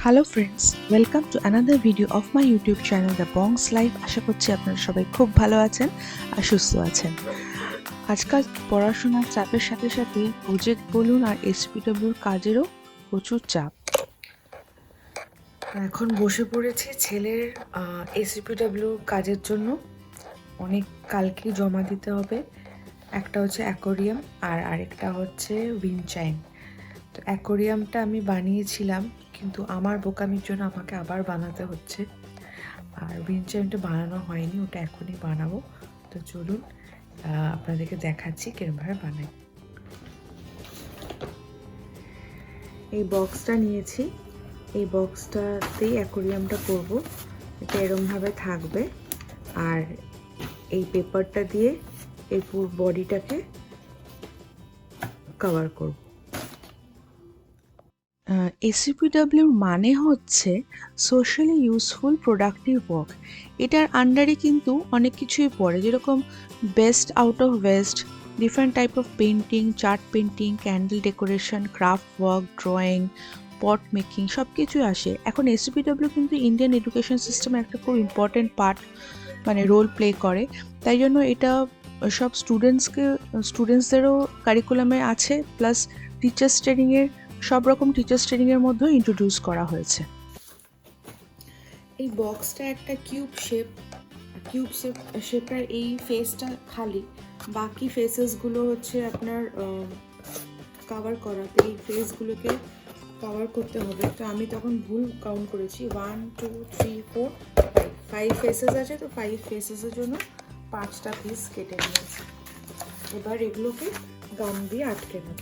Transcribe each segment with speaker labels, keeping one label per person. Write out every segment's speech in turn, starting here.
Speaker 1: Hello friends, welcome to another video of my YouTube channel the Bongs life. আশা করছি আপনারা সবাই খুব ভালো আছেন আর সুস্থ আছেন। আজকাল পড়াশোনার চাপের সাথে সাথে প্রজেক্ট বলুন আর এসপিডব্লিউর কাজেরও প্রচুর চাপ। এখন বসে পড়েছি ছেলের এসপিডব্লিউ কাজের জন্য। অনেক কালকেই জমা দিতে হবে। একটা হচ্ছে অ্যাকোরিয়াম আর আরেকটা হচ্ছে উইন্ড চাইম। তো অ্যাকোরিয়ামটা আমি বানিয়েছিলাম, কিন্তু আমার বোকামির জন্য আমাকে আবার বানাতে হচ্ছে। আর উইন্ড চাইমটা বানানো হয়নি, ওটা এখনই বানাবো। তো চলুন আপনাদেরকে দেখাচ্ছি কিরমভাবে বানাই। এই বক্সটা নিয়েছি, এই বক্সটাতেই অ্যাকোরিয়ামটা করব। এটা এরমভাবে থাকবে আর এই পেপারটা দিয়ে এই পুরো বডিটাকে কভার করব। এসিপিডব্লিউর মানে হচ্ছে সোশ্যালি ইউজফুল প্রোডাক্টিভ ওয়ার্ক। এটার আন্ডারে কিন্তু অনেক কিছুই পড়ে, যেরকম best out of West, different type of painting, chart painting, candle decoration, craft work, drawing, pot making, সব কিছুই আসে। এখন এসিপিডব্লিউ কিন্তু ইন্ডিয়ান এডুকেশন সিস্টেমের একটা খুব ইম্পর্টেন্ট পার্ট, মানে রোল প্লে করে। তাই জন্য এটা সব স্টুডেন্টসদেরও কারিকুলামে আছে, প্লাস টিচার্স ট্রেনিংয়ের সব রকম টিচার্স ট্রেনিংয়ের মধ্যেও ইন্ট্রোডিউস করা হয়েছে। এই বক্সটা একটা কিউব শেপের এই ফেসটা খালি, বাকি ফেসেসগুলো হচ্ছে আপনার কভার করা। তো এই ফেসগুলোকে কভার করতে হবে। তো আমি তখন ভুল কাউন্ট করেছি, 1 2 3 4 5 ফেসেস আছে। তো 5 ফেসেসের জন্য 5টা পিস কেটে নিয়েছি। এবার এগুলোকে গাম দিয়ে আটকে নেব।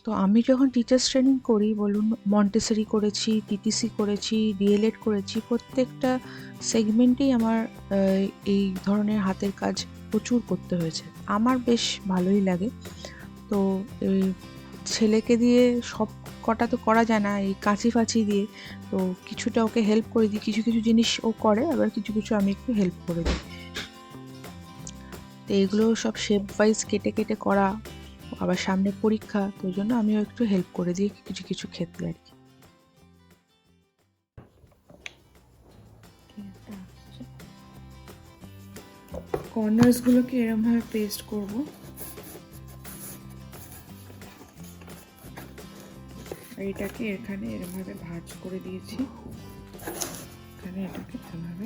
Speaker 1: তো আমি যখন টিচার্স ট্রেনিং করি, বলুন মন্টেসরি করেছি, টিটিসি করেছি, ডিএলএড করেছি, প্রত্যেকটা সেগমেন্টেই আমার এই ধরনের হাতের কাজ প্রচুর করতে হয়েছে। আমার বেশ ভালোই লাগে। তো এই ছেলেকে দিয়ে সব কটা তো করা যায় না, এই কাঁচি ফাঁচি দিয়ে। তো কিছুটা ওকে হেল্প করে দিই, কিছু কিছু জিনিস ও করে, আবার কিছু কিছু আমি একটু হেল্প করে দিই। তো এগুলো সব শেপ ওয়াইজ কেটে কেটে করা, আবার সামনে পরীক্ষা, তো ওই জন্য আমিও একটু হেল্প করে দিই কিছু কিছু ক্ষেত্রে আর কি। কর্নার্সগুলোকে এরমভাবে পেস্ট করব। আর এটাকে এখানে এরমভাবে ভাঁজ করে দিয়েছি, এখানে এটাকে এভাবে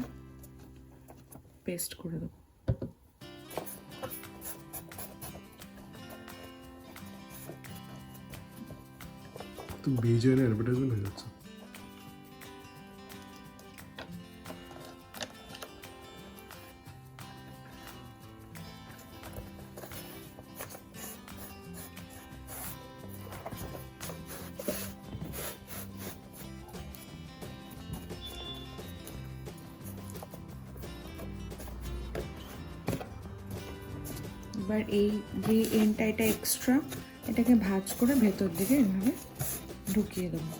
Speaker 1: পেস্ট করে দেবো।
Speaker 2: তুমি বিজয়ের অ্যাডভার্টাইজমেন্ট হয়ে যাচ্ছে।
Speaker 1: এবার এই যে এন্ডটা, এটা এক্সট্রা, এটাকে ভাঁজ করে ভেতর দিকে এভাবে ঢুকিয়ে দেবো।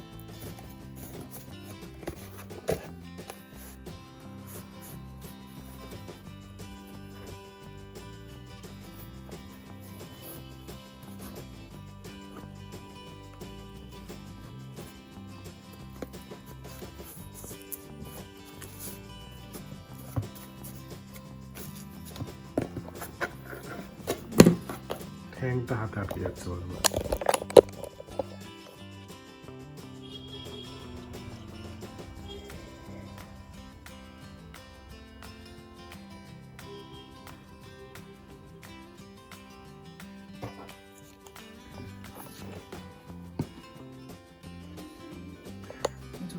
Speaker 2: ঠ্যাংটা হাতে আটকে যাচ্ছে বারবার।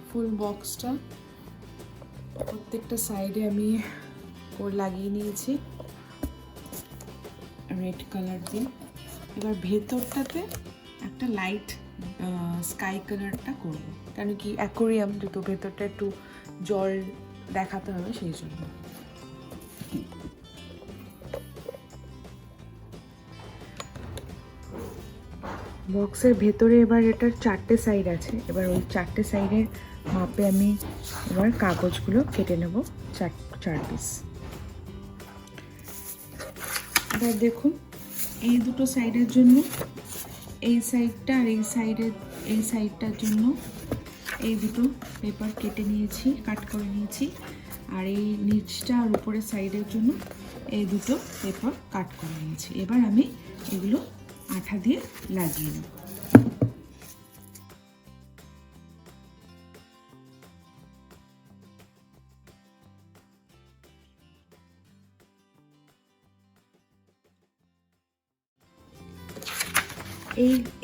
Speaker 1: ফুল বক্সটা প্রত্যেকটা সাইডে আমি লাগিয়ে নিয়েছি রেড কালার দিয়ে। এবার ভেতরটাতে একটা লাইট স্কাই কালারটা করব, কেন কি অ্যাকোরিয়াম যেহেতু ভেতরটা একটু জল দেখাতে হবে, সেই জন্য। বক্সের ভেতরে এবার এটার 4টে সাইড আছে। এবার ওই 4টে সাইডের মাপে আমি এবার কাগজগুলো কেটে নেব, 4 পিস। এবার দেখুন, এই দুটো সাইডের জন্য এই সাইডটা আর এই সাইডটার জন্য এই দুটো পেপার কেটে নিয়েছি, কাট করে নিয়েছি। আর এই নিচটা আর উপরের সাইডের জন্য এই দুটো পেপার কাট করে নিয়েছি। এবার আমি এগুলো আঠা দিয়ে লাগিয়ে নেব।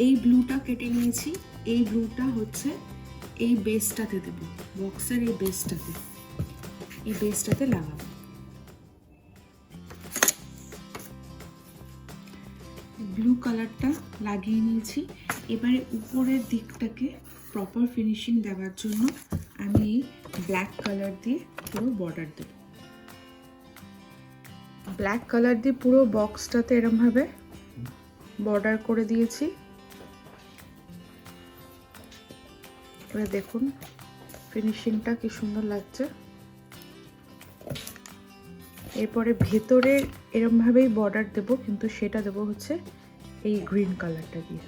Speaker 1: এই ব্লুটা কেটে নিয়েছি। এই ব্লুটা হচ্ছে এই বেসটাতে দেবো, বক্সের এই বেসটাতে লাগাবো। ব্লু কালারটা লাগিয়ে নিয়েছি। এবারে উপরের দিকটাকে প্রপার ফিনিশিং দেওয়ার জন্য আমি এই ব্ল্যাক কালার দিয়ে পুরো বর্ডার দেব। ব্ল্যাক কালার দিয়ে পুরো বক্সটাতে এরমভাবে বর্ডার করে দিয়েছি। এবার দেখুন ফিনিশিংটা কি সুন্দর লাগছে। এরপরে ভেতরে এরমভাবেই বর্ডার দেব, কিন্তু সেটা দেব হচ্ছে এই গ্রিন কালারটা দিয়ে।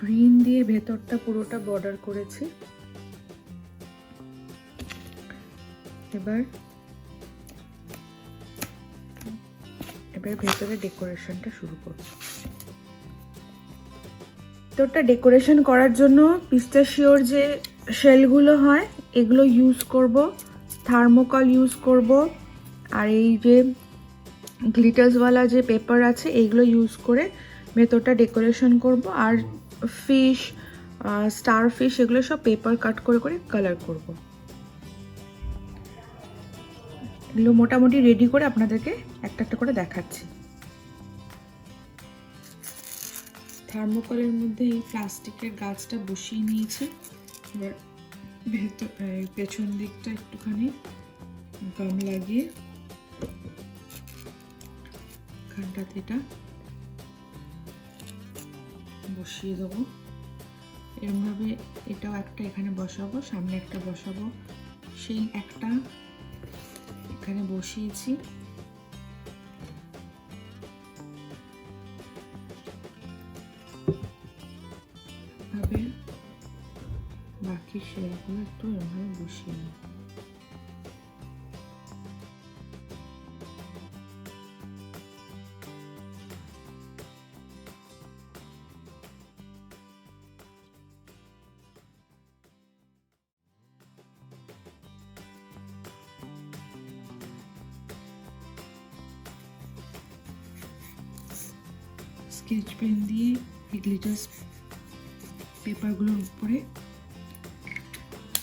Speaker 1: গ্রিন দিয়ে ভেতরটা পুরোটা বর্ডার করেছি। এবার ভেতরে ডেকোরেশনটা শুরু করব। ভেতরটা ডেকোরেশন করার জন্য পিস্তাশিওর যে শেলগুলো হয় এগুলো ইউজ করব, থার্মোকল ইউজ করব, আর এই যে গ্লিটার্সওয়ালা যে পেপার আছে এইগুলো ইউজ করে ভেতরটা ডেকোরেশন করব। আর ফিশ, স্টার ফিশ এগুলো সব পেপার কাট করে করে কালার করব। এগুলো মোটামুটি রেডি করে আপনাদেরকে একটা একটা করে দেখাচ্ছি। থার্মোকলের মধ্যে এই প্লাস্টিকের গাছটা বসিয়ে নিয়েছি। এবার পেছন দিকটা একটুখানি গাম লাগিয়ে এখানটাতে এটা বসিয়ে দেবো। এরমভাবে এটাও একটা এখানে বসাবো, সামনে একটা বসাবো। সেই একটা এখানে বসিয়েছি। ভাবে বাকি শেলগুলো একটু এভাবে বসিয়ে নিই। স্কেচ পেন দিয়ে এই গ্লিটার্স পেপারগুলোর উপরে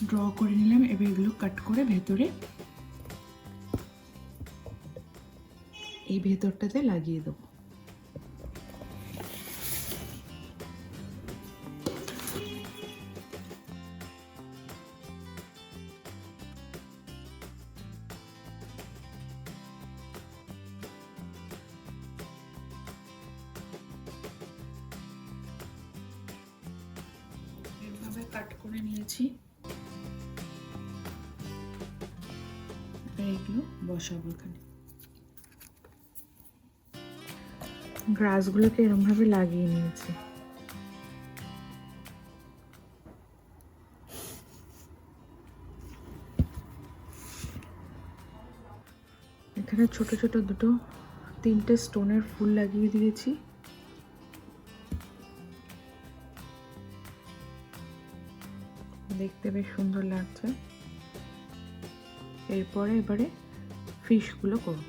Speaker 1: ড্র করে নিলাম। এবার এগুলো কাট করে ভেতরে এই ভেতরটাতে লাগিয়ে দেবো। এভাবে কাট করে নিয়েছি। এগুলো বসাবো এখানে। গ্রাসগুলোকে এরমভাবে লাগিয়ে নিয়েছি। এখানে ছোট ছোট তিনটে স্টোনের ফুল লাগিয়ে দিয়েছি। দেখতে বেশ সুন্দর লাগছে। এবারে ফিশগুলো করব।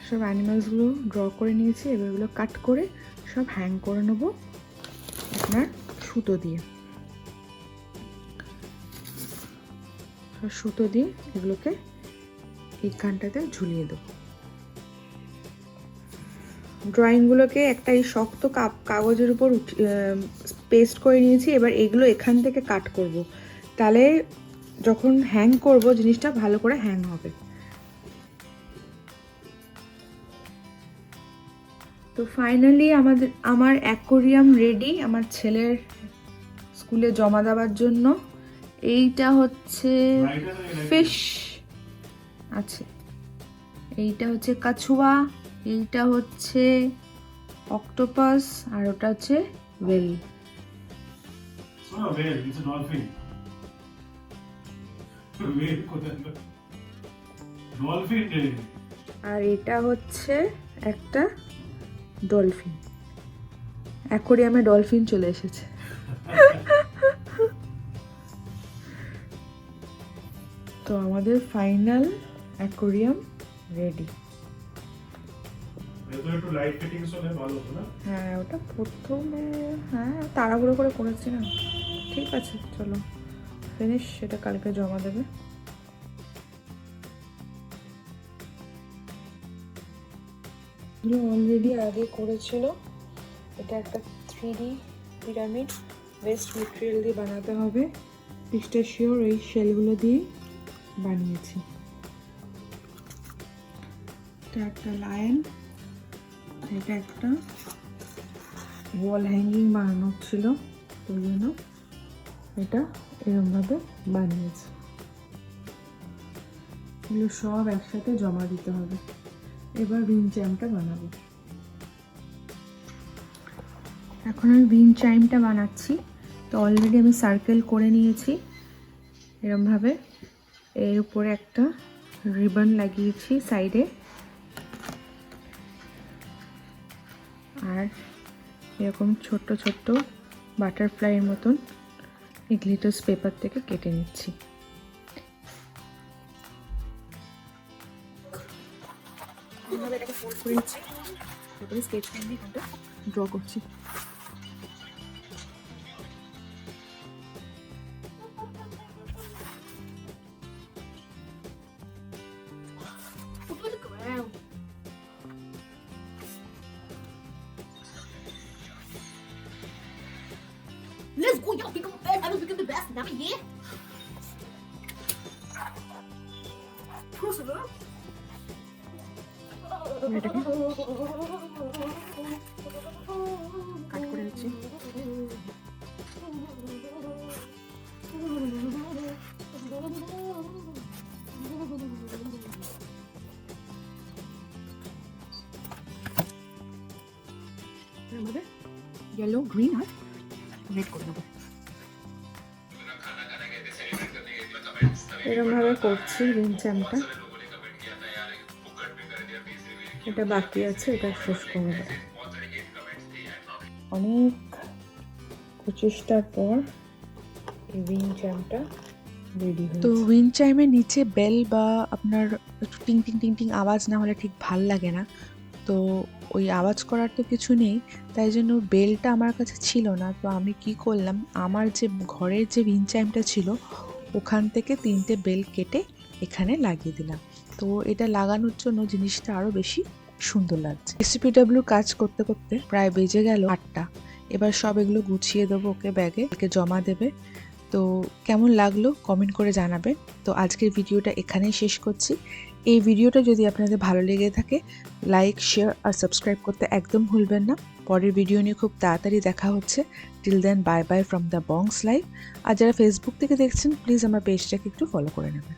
Speaker 1: সব অ্যানিমালসগুলো ড্র করে নিয়েছি। এবার এগুলো কাট করে সব হ্যাং করে নেব আপনার সুতো দিয়ে। সুতো দিয়ে এগুলোকে এইখানটাতে ঝুলিয়ে দেবো। ড্রয়িংগুলোকে একটা এই শক্ত কাগজের উপর পেস্ট করে নিয়েছি। এবার এগুলো এখান থেকে কাট করব, তাহলে যখন হ্যাং করব জিনিসটা ভালো করে হ্যাং হবে। তো ফাইনালি আমার অ্যাকোরিয়াম রেডি আমার ছেলের স্কুলে জমা দেওয়ার জন্য। এইটা হচ্ছে ফিশ আছে, এইটা হচ্ছে কাছুয়া, এইটা হচ্ছে অক্টোপাস, আর ওটা হচ্ছে ওয়েল। আর এটা হচ্ছে একটা ডলফিন। অ্যাকোরিয়ামে ডলফিন চলে এসেছে। তো আমাদের ফাইনাল অ্যাকোরিয়াম রেডি। হ্যাঁ ওটা প্রথমে তাড়াহুড়ো করে করেছি না, ঠিক আছে চলো ফিনিশ, সেটা কালকে জমা দেবে। অলরেডি আগে করেছিল। এটা একটা 3D পিরামিড, ওয়েস্ট মেটেরিয়াল দিয়ে বানাতে হবে। পিস্টাচিওর এই শেলগুলো দিয়ে বানিয়েছি। এটা একটা লায়ন, এটা একটা ওয়াল হ্যাঙ্গিং বানানো ছিল, ওই জন্য এটা এরকমভাবে বানিয়েছি। এগুলো সব একসাথে জমা দিতে হবে। এবার রিং চাইমটা বানাবো। এখন আমি রিং চাইমটা বানাচ্ছি। তো অলরেডি আমি সার্কেল করে নিয়েছি এরকমভাবে। এর উপরে একটা রিবন লাগিয়েছি সাইডে, আর এরকম ছোট্ট ছোট্ট বাটারফ্লাইয়ের মতন এই গ্লিটার্স পেপার থেকে কেটে নিচ্ছি। এইভাবে এটাকে ফোল্ড করে নিচ্ছি, তারপরে স্কেচ পেন দিয়ে এখানটা ড্র করছি।
Speaker 3: Let's go, y'all become the best. I will become the best. Now, yeah. Persevere.
Speaker 1: এটাকে কাট করে নিচ্ছি। येलो ग्रीन আর রেড করে দেবো। এরকমভাবে করছি রিং চামটা। এটা বাকি আছে, এটা শেষ করব। অনেক প্রচেষ্টার পর এই রিং চামটা রেডি হয়েছে। তো রিং চাইমের নিচে বেল বা আপনার একটু টিং টিং টিং টিং আওয়াজ না হলে ঠিক ভাল লাগে না। তো ওই আওয়াজ করার তো কিছু নেই, তাই জন্য বেলটা আমার কাছে ছিল না। তো আমি কি করলাম, আমার যে ঘরের যে রিং চাইমটা ছিল ওখান থেকে 3টে বেল কেটে এখানে লাগিয়ে দিলাম। তো এটা লাগানোর জন্য জিনিসটা আরও বেশি সুন্দর লাগছে। এসপিডব্লিউ কাজ করতে করতে প্রায় বেজে গেল 8টা। এবার সব এগুলো গুছিয়ে দেবো ওকে ব্যাগে, জমা দেবে। তো কেমন লাগলো কমেন্ট করে জানাবেন। তো আজকের ভিডিওটা এখানেই শেষ করছি। এই ভিডিওটা যদি আপনাদের ভালো লেগে থাকে লাইক, শেয়ার আর সাবস্ক্রাইব করতে একদম ভুলবেন না। পরের ভিডিও নিয়ে খুব তাড়াতাড়ি দেখা হচ্ছে। Till then bye bye from the Bongs live. আর যারা ফেসবুক থেকে দেখছেন প্লিজ আমার পেজটাকে একটু ফলো করে নেবেন।